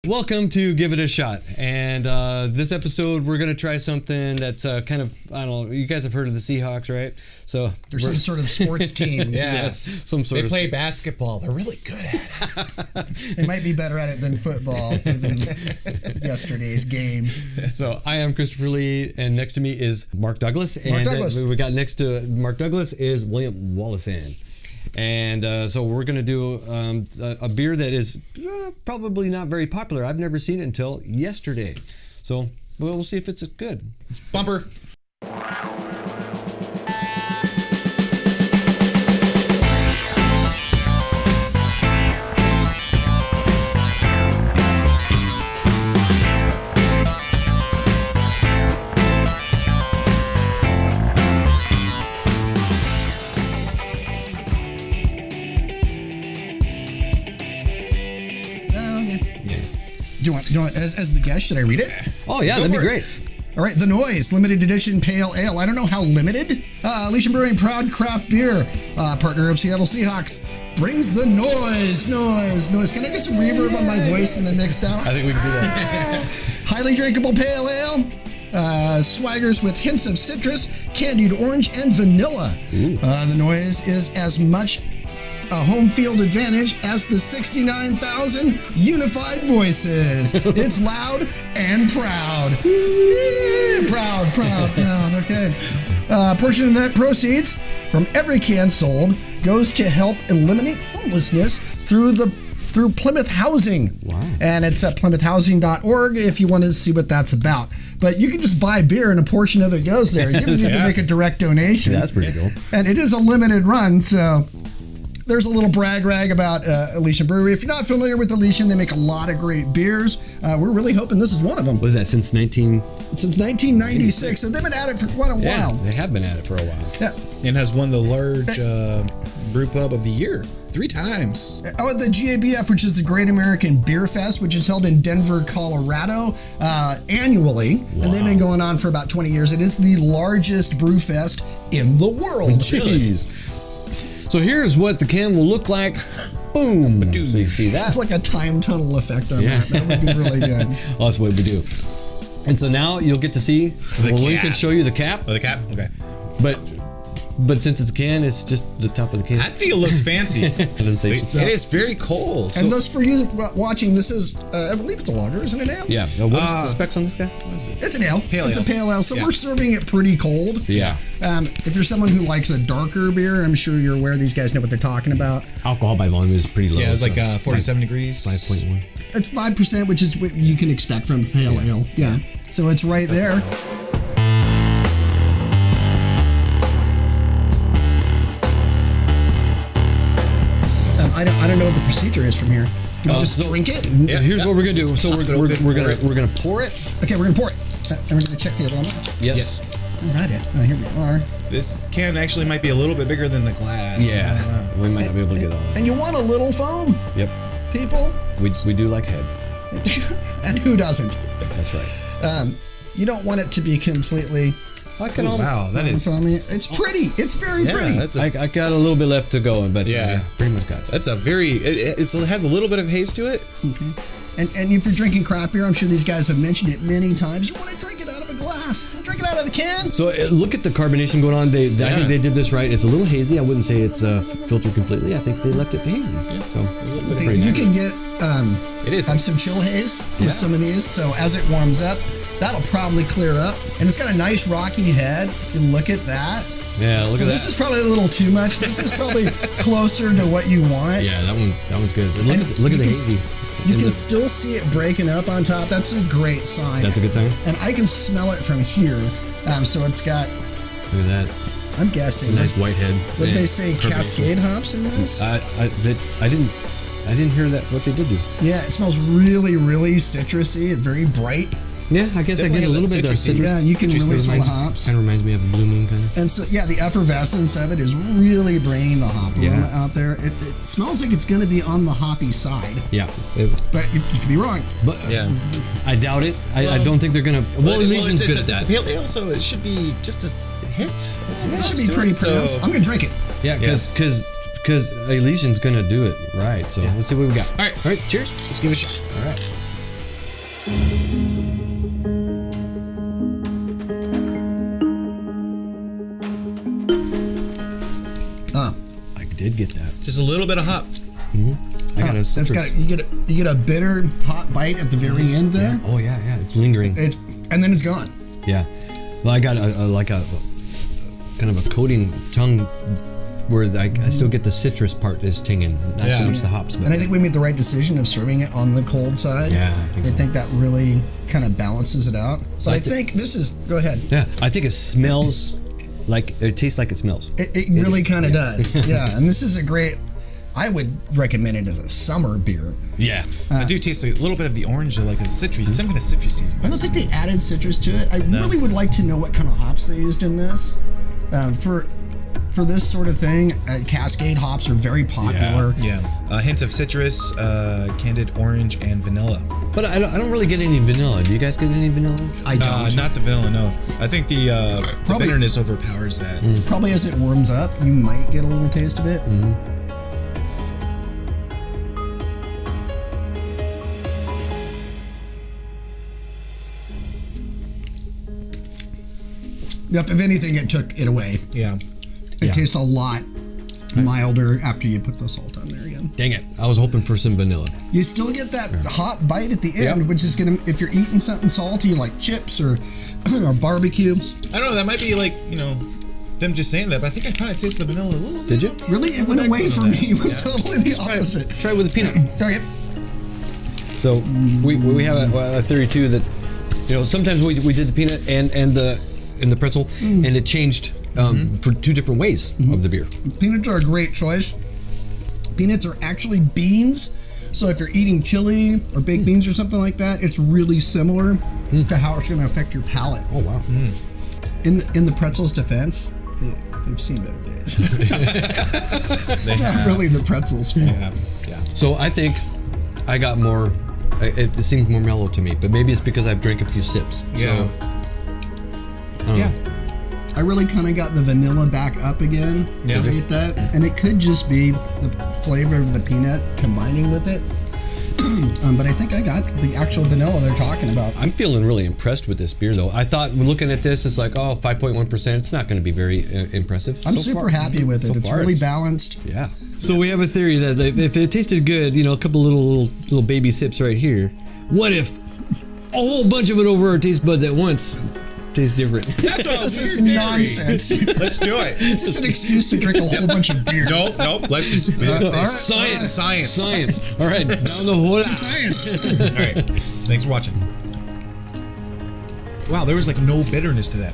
Welcome to Give It a Shot, and this episode we're going to try something that's kind of, I don't know, you guys have heard of the Seahawks, right? So there's some sort of sports team. Yes, some sort they play basketball. They're really good at it. They might be better at it than football, given yesterday's game. So I am Christopher Lee, and next to me is Marc Douglas. Marc Douglas. We got next to Marc Douglas is William Wallison. And so we're going to do a beer that is probably not very popular. I've never seen it until yesterday. So we'll see if it's good. Bumper. Do you want as the guest, should I read it? Oh, yeah, that'd be great. All right, The Noise, limited edition pale ale. I don't know how limited. Elysian Brewing, proud craft beer, partner of Seattle Seahawks, brings the noise. Can I get some reverb on my voice and then mixed out? I think we can do that. Highly drinkable pale ale. Swaggers with hints of citrus, candied orange, and vanilla. The Noise is as much a home field advantage as the 69,000 unified voices. It's loud and proud. Proud. Okay. A portion of net proceeds from every can sold goes to help eliminate homelessness through Plymouth Housing. Wow. And it's at plymouthhousing.org if you want to see what that's about. But you can just buy beer and a portion of it goes there. You don't need to make a direct donation. Yeah, that's pretty cool. And it is a limited run, so there's a little brag about Elysian Brewery. If you're not familiar with Elysian, they make a lot of great beers. We're really hoping this is one of them. What is that, since 1996, and they've been at it for quite a while. They have been at it for a while. Yeah. And has won the large brew pub of the year 3 times. Oh, the GABF, which is the Great American Beer Fest, which is held in Denver, Colorado, annually. Wow. And they've been going on for about 20 years. It is the largest brew fest in the world. Jeez. So here's what the can will look like. Boom. So you see that? It's like a time tunnel effect on that. That would be really good. Well, that's what we do. And so now you'll get to see. We can show you the cap. Oh, the cap? Okay. But since it's a can, it's just the top of the can. I think it looks fancy. It is very cold. And those for you watching, this is, I believe it's a lager, isn't it, ale? Yeah. What is the specs on this guy? It's an ale. It's a pale ale. So we're serving it pretty cold. Yeah. If you're someone who likes a darker beer, I'm sure you're aware these guys know what they're talking about. Alcohol by volume is pretty low. Yeah, it's like 47 degrees. 5.1. It's 5%, which is what you can expect from pale ale. Yeah. So it's right there. I don't know what the procedure is from here. Do we just drink it? Yeah, here's what we're gonna do. So we're gonna pour it. Okay, we're gonna pour it, and we're gonna check the aroma. Yes. All right, here we are. This can actually might be a little bit bigger than the glass. Yeah, we might not be able to get all of it. And you want a little foam? Yep. People. We do like head. And who doesn't? That's right. You don't want it to be completely. Wow, that is. It's pretty. It's very pretty. I got a little bit left to go, but pretty much got it. That's a very. It has a little bit of haze to it. Okay. And if you're drinking craft beer, I'm sure these guys have mentioned it many times. You want to drink it out of a glass. Drink it out of the can. So look at the carbonation going on. I think they did this right. It's a little hazy. I wouldn't say it's filtered completely. I think they left it hazy. Yeah. So you can get it is some chill haze with some of these. So as it warms up, that'll probably clear up. And it's got a nice rocky head. You look at that. Yeah, look at that. So this is probably a little too much. This is probably closer to what you want. Yeah, that one's good. Look at the hazy. You can still see it breaking up on top. That's a great sign. That's a good sign. And I can smell it from here. So it's got. Look at that. I'm guessing. A nice white head. What did they say? Cascade hops in this? I didn't hear that. What they did do. Yeah, it smells really, really citrusy. It's very bright. Yeah, I guess I get a little bit of citrus. Yeah, you can really smell hops. Kind of reminds me of a Blue Moon kind of. And so, yeah, the effervescence of it is really bringing the hop aroma out there. It smells like it's going to be on the hoppy side. Yeah. But you could be wrong. But I doubt it. I don't think they're going to. Well, it's a pale ale, so it should be just a hint. It should be pretty pronounced. I'm going to drink it. Yeah, because Elysian's going to do it right. So let's see what we got. All right, cheers. Let's give it a shot. All right. get that. Just a little bit of hop. I got a citrus. you get a bitter hot bite at the very end there. Yeah. Oh yeah, it's lingering. And then it's gone. Yeah. Well, I got a kind of a coating tongue where I still get the citrus part is tinging, not so much the hops. But and I think we made the right decision of serving it on the cold side. Yeah, I think that really kind of balances it out. So I think this is. Go ahead. Yeah, I think it smells like it tastes like it smells. It really kind of does. Yeah, and this is a great. I would recommend it as a summer beer. Yeah. I do taste a little bit of the orange, like a citrus, some kind of citrusy. I don't think they added citrus to it. I really would like to know what kind of hops they used in this. For this sort of thing, Cascade hops are very popular. Yeah. Hints of citrus, candied orange, and vanilla. But I don't really get any vanilla. Do you guys get any vanilla? I don't. Not the vanilla, no. I think the bitterness overpowers that. Probably as it warms up, you might get a little taste of it. Yep, if anything, it took it away. Yeah. It tastes a lot milder after you put the salt on there again. Dang it. I was hoping for some vanilla. You still get that hot bite at the end, which is going to, if you're eating something salty like chips or barbecue. I don't know, that might be like, them just saying that, but I think I kind of taste the vanilla a little bit. Did you? Really? It went away from me. It was totally the opposite. Try it with a peanut. Okay. So we have a theory too that sometimes we did the peanut and the pretzel and it changed for two different ways of the beer. Peanuts are a great choice. Peanuts are actually beans, so if you're eating chili or baked beans or something like that, it's really similar to how it's going to affect your palate. Oh wow! In the pretzel's defense, they've seen better days. It's not really the pretzel's fault. Yeah. So I think I got more. It seems more mellow to me, but maybe it's because I've drank a few sips. Yeah. So, I don't know. I really kind of got the vanilla back up again. Yeah. To eat that, and it could just be the flavor of the peanut combining with it. But I think I got the actual vanilla they're talking about. I'm feeling really impressed with this beer, though. I thought looking at this, it's like 5.1%. It's not going to be very impressive. I'm super happy with it. It's really balanced. Yeah. So we have a theory that if it tasted good, a couple little baby sips right here. What if a whole bunch of it over our taste buds at once tastes different? That's all This is nonsense. Let's do it. It's just an excuse to drink a whole bunch of beer. Nope. Let's just science. All right, down the hole. Science. All right. Thanks for watching. Wow, there was like no bitterness to that.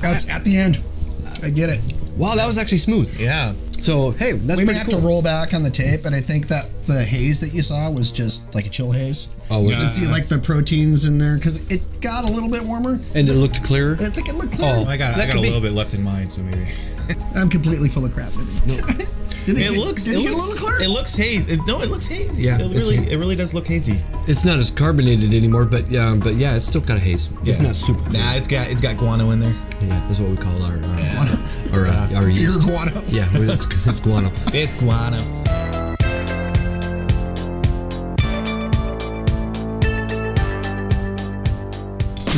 That's at the end. I get it. Wow, that was actually smooth. Yeah. So hey, that's We may pretty have cool. to roll back on the tape, but I think that the haze that you saw was just like a chill haze. Oh, was You can it? see like the proteins in there because it got a little bit warmer. And it looked clearer. I think it looked clear. I got a little bit left in mine, so maybe. I'm completely full of crap. Did it get a little clear? It looks hazy. It looks hazy. Yeah, it really does look hazy. It's not as carbonated anymore, but yeah, it's still got a haze. It's not super clear. Nah, it's got guano in there. Yeah, that's what we call our Beer yeast. guano. Yeah, it's guano. It's guano.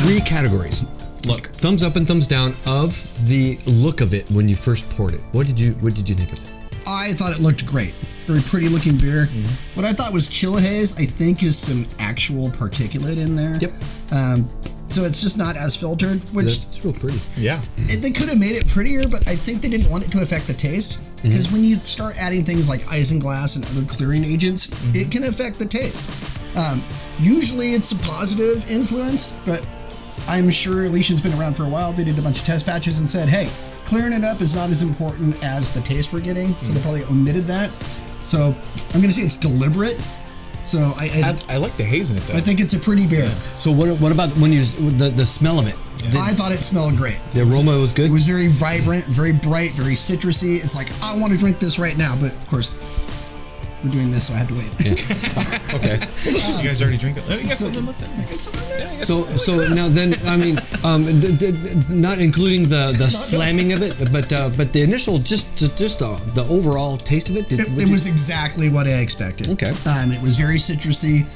Three categories. Look. Thumbs up and thumbs down of the look of it when you first poured it. What did you think of it? I thought it looked great. Very pretty looking beer. What I thought was chill haze, I think is some actual particulate in there. Yep. So it's just not as filtered, which It's real pretty. Yeah. they could have made it prettier, but I think they didn't want it to affect the taste. Because when you start adding things like isinglass and other clearing agents, it can affect the taste. Usually it's a positive influence, but I'm sure Elysian's been around for a while. They did a bunch of test batches and said, hey, clearing it up is not as important as the taste we're getting. So they probably omitted that. So I'm going to say it's deliberate. So I like the haze in it though. I think it's a pretty beer. So what about when you the smell of it? I thought it smelled great. The aroma was good. It was very vibrant, very bright, very citrusy. It's like, I want to drink this right now. But of course, we're doing this, so I had to wait. Okay. You guys already drink it? Oh, you got So- something left in there? Get some in there. Yeah, you got So something. now then, I mean, not including the slamming of it, but the initial, just the overall taste of it. It was exactly what I expected. Okay. It was very citrusy,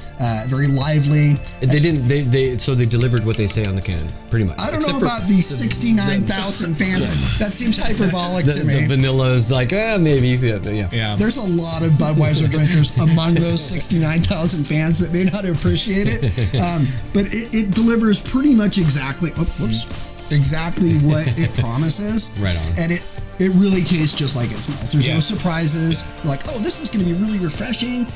very lively. They didn't. They delivered what they say on the can, pretty much. I don't Except know for about the 69,000 fans. That seems hyperbolic to me. The vanilla is like, maybe. Yeah. Yeah. There's a lot of Budweiser drinkers among those 69,000 fans that may not appreciate it, but it delivers pretty much exactly what it promises. Right on. And it really tastes just like it smells. There's Yeah. no surprises. You're like, oh, this is going to be really refreshing.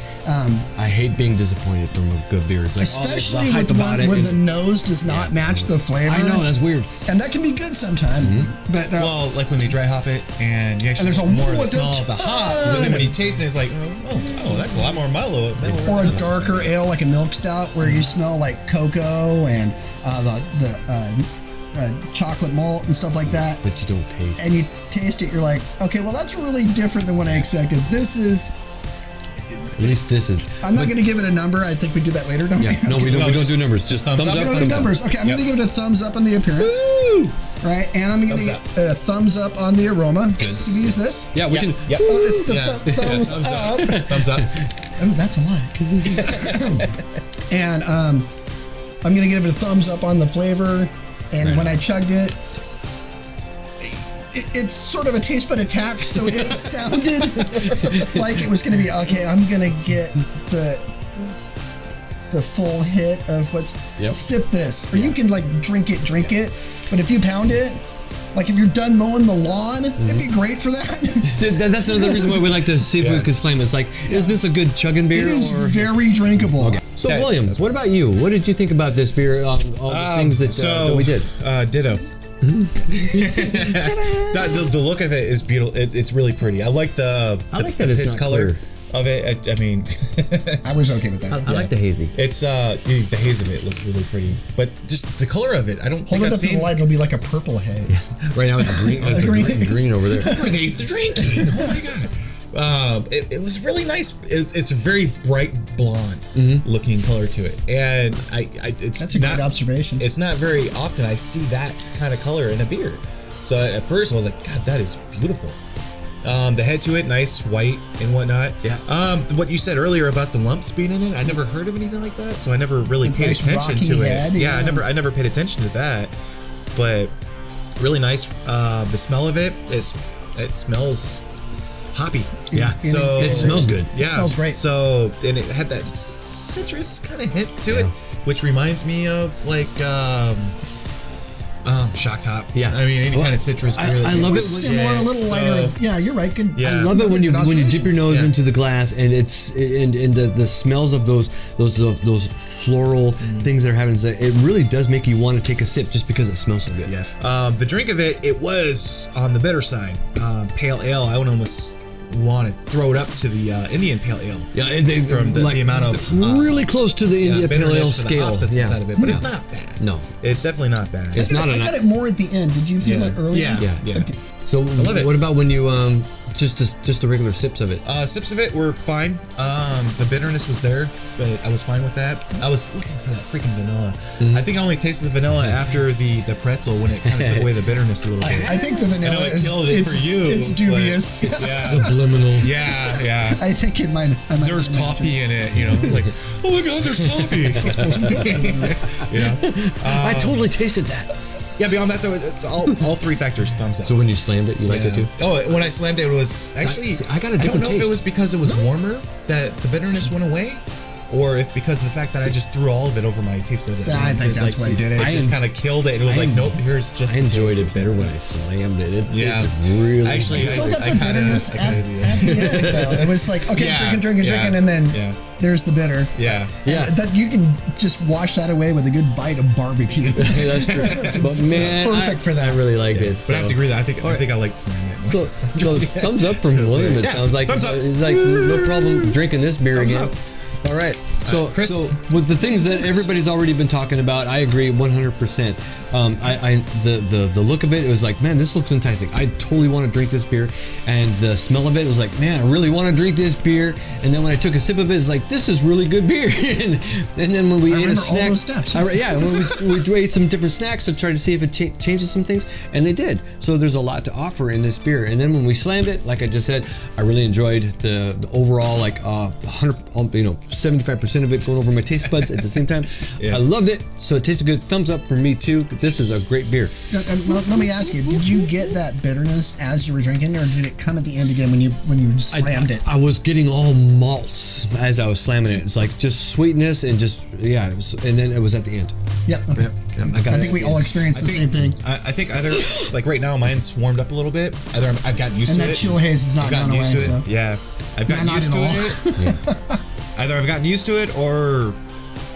I hate being disappointed from a good beer. It's like, Especially the hype with about one it where is- the nose does not match the flavor. I know, that's weird. And that can be good sometimes. But Well, like when they dry hop it and you actually there's a get more of the what's a smell of the hop, but then when you taste it, it's like, oh, that's a lot more mellow. or a darker ale like a milk stout where you smell like cocoa and the chocolate malt and stuff like that. But you don't taste. And you taste it, you're like, okay, well, that's really different than what I expected. This is, At least this is. I'm not going to give it a don't I think we do that later, don't Yeah. we? No, we don't. No, We don't just do numbers. Just thumbs up. We don't do thumbs down. numbers. Okay, I'm Yep. going to give it a thumbs up on the appearance. Woo! Right, and I'm going to Thumbs give a thumbs up on the aroma. Can we use this? Yeah, we can. Yep. Oh, it's the Yeah. thumbs up. Thumbs up. Oh, that's a lie. And I'm going to give it a thumbs up on the flavor. And Right. when I chugged it, it's sort of a taste bud attack. So it sounded like it was going to be, okay, I'm going to get the full hit of what's sip this. Or you can like drink it. But if you pound it, like if you're done mowing the lawn, it'd be great for that. That's another reason why we like to see if we Yeah. could slam it. It's like, is this a good chugging beer? It is or? very drinkable. So, Yeah, William, what about you? What did you think about this beer? All the things that we did. Ditto. The look of it is beautiful. It's really pretty. I like the that it's piss not color clear. of it. I mean, I was okay with that. I like the hazy. it's the haze of it looks really pretty, but just the color of it, I don't Hold think it I've up to the seen. light, it'll be like a purple haze. Right now it's green. It's green over there. Where they drinking? Oh my god! It was really nice. It's a very bright blonde looking color to it, and it's That's a not, great observation. It's not very often I see that kind of color in a beer. So at first I was like, God, that is beautiful. The head to it, nice, white and whatnot. Yeah. What you said earlier about the lumps being in it, I never heard of anything like that, so I never really paid nice attention rocky to head, it. yeah. I never paid attention to that, but really nice. The smell of it smells hoppy. Yeah. So It smells good. Yeah, smells great. So and it had that citrus kind of hint to it, which reminds me of like shock top. Yeah. I mean any Well, kind of citrus. I beer that love you- it. Similar, a little so- lighter. Yeah, you're right. Good. Yeah. I love it when you dip your nose Yeah. into the glass and it's and the smells of those floral things that are happening. It really does make you want to take a sip just because it smells so good. Yeah. The drink of it was on the bitter side. Pale ale. I would almost want to throw it up to the Indian pale ale. Yeah, and they From the amount of really close to the India Pale Ale bitterness for the scale. hops that's Yeah. inside of it, but it's not bad. No. It's definitely not bad. It's not I enough. got it more at the end. Did you feel Yeah. it earlier? Yeah. So love it. what about when you just the regular sips of it? Sips of it were fine. The bitterness was there, but I was fine with that. I was looking for that freaking vanilla. I think I only tasted the vanilla after the pretzel when it kind of took away the bitterness a little bit. I think the vanilla I know it is killed it it's, for you, It's but- dubious. Yeah. Subliminal. Yeah. I think it might. I might There's have mentioned. coffee in it, like, oh my god, there's coffee. I totally tasted that. Yeah, beyond that though, all three factors, thumbs up. So when you slammed it, you liked it too? Oh, when I slammed it, it was actually. I got a I don't different know if taste. it was because it was warmer that the bitterness went away, or if because of the fact that I just threw all of it over my taste buds. I think that's what did it. It just kind of killed it. It was like, nope, here's just. I the enjoyed taste. it better when I slammed it. It Yeah. tasted really Actually, good. Still got I the kinda- bitterness I at kinda do, the end, though. It was like, okay, Yeah, drinking, yeah, and then yeah. there's the bitter. Yeah. Yeah. That you can just wash that away with a good bite of barbecue. Hey, that's true. It's But man, perfect for that. I really liked it. But I have to agree that I think right. I like slamming it. So thumbs up from William. It Yeah, sounds like thumbs up. it's like no problem drinking this beer Thumbs again. up. All right. So, Chris? so with the things that everybody's already been talking about, I agree 100%. The look of it was like, man, this looks enticing. I totally want to drink this beer, and the smell of it was like, man, I really want to drink this beer. And then when I took a sip of it, it's like, this is really good beer. and then when we ate a snack, all those steps. when we ate some different snacks to try to see if it changes some things, and they did. So there's a lot to offer in this beer. And then when we slammed it, like I just said, I really enjoyed the overall, like 75% of it going over my taste buds at the same time. I loved it. So it tasted good. Thumbs up for me too. This is a great beer. Let me ask you: did you get that bitterness as you were drinking, or did it come at the end again when you slammed it? I was getting all malts as I was slamming it. It's like just sweetness and just and then it was at the end. Yep. Okay. I think we all experienced the same thing. I think either, like right now, mine's warmed up a little bit. Either I've gotten used to it. And that chill haze has not gone away. So. Yeah, I've gotten used to it. Either I've gotten used to it, or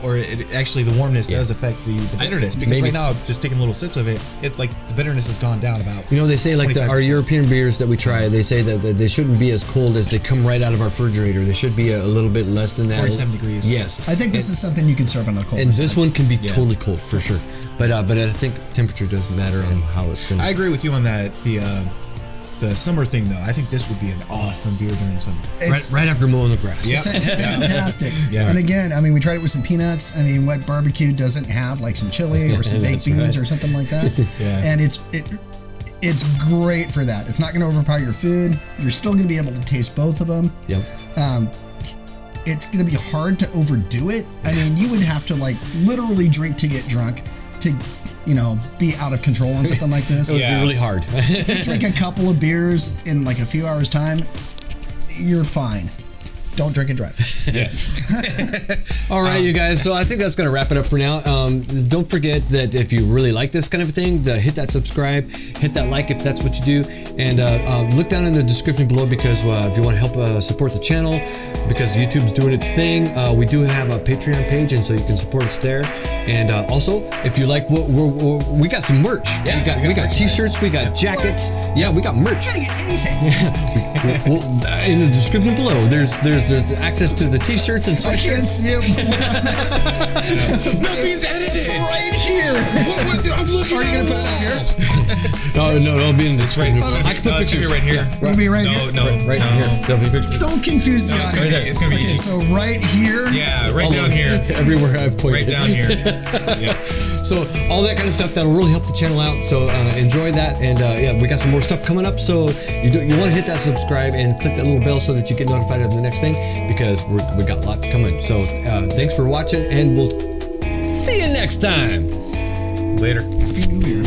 it actually the warmness does affect the bitterness. Because right now, just taking little sips of it, like the bitterness has gone down about. They say like our European beers that we try, they say that they shouldn't be as cold as they come right out of our refrigerator. They should be a little bit less than that. 47 degrees. Yes. I think this is something you can serve on the cold. And this one can be totally cold for sure. But I think temperature does matter on how it's going. I agree with you on that. The summer thing, though, I think this would be an awesome beer during summer. Right after mowing the grass. It's fantastic. And again, I mean, we tried it with some peanuts. I mean, wet barbecue doesn't have like some chili or some baked beans or something like that. And it's great for that. It's not going to overpower your food. You're still going to be able to taste both of them. Yep. It's going to be hard to overdo it. I mean, you would have to like literally drink to get drunk to be out of control on something like this. It would be really hard. If you drink a couple of beers in like a few hours' time, you're fine. Don't drink and drive. Yes. All right, you guys. So I think that's going to wrap it up for now. Don't forget that if you really like this kind of thing, hit that subscribe, hit that like if that's what you do, and look down in the description below because if you want to help support the channel, because YouTube's doing its thing, we do have a Patreon page, and so you can support us there. And also, if you like what we got some merch. Yeah, we got T-shirts, we got jackets. Yeah, we got merch. You gotta get anything. Well, in the description below, there's access to the T-shirts and I can't sweatshirts. see it. Nothing's edited. It's right here. I'm looking Are you gonna put it up here? No, it'll be in the description. I can put it's gonna pictures be right here. It'll be right here. Right here. There'll be pictures. Don't confuse the It's audience. gonna be Okay, easy. so right here. Yeah, right down here. Everywhere I point. Right down here. Yeah. So all that kind of stuff that'll really help the channel out. So enjoy that, and we got some more stuff coming up. So you want to hit that subscribe and click that little bell so that you get notified of the next thing, because we got lots coming. So thanks for watching, and we'll see you next time. Later. Happy New Year.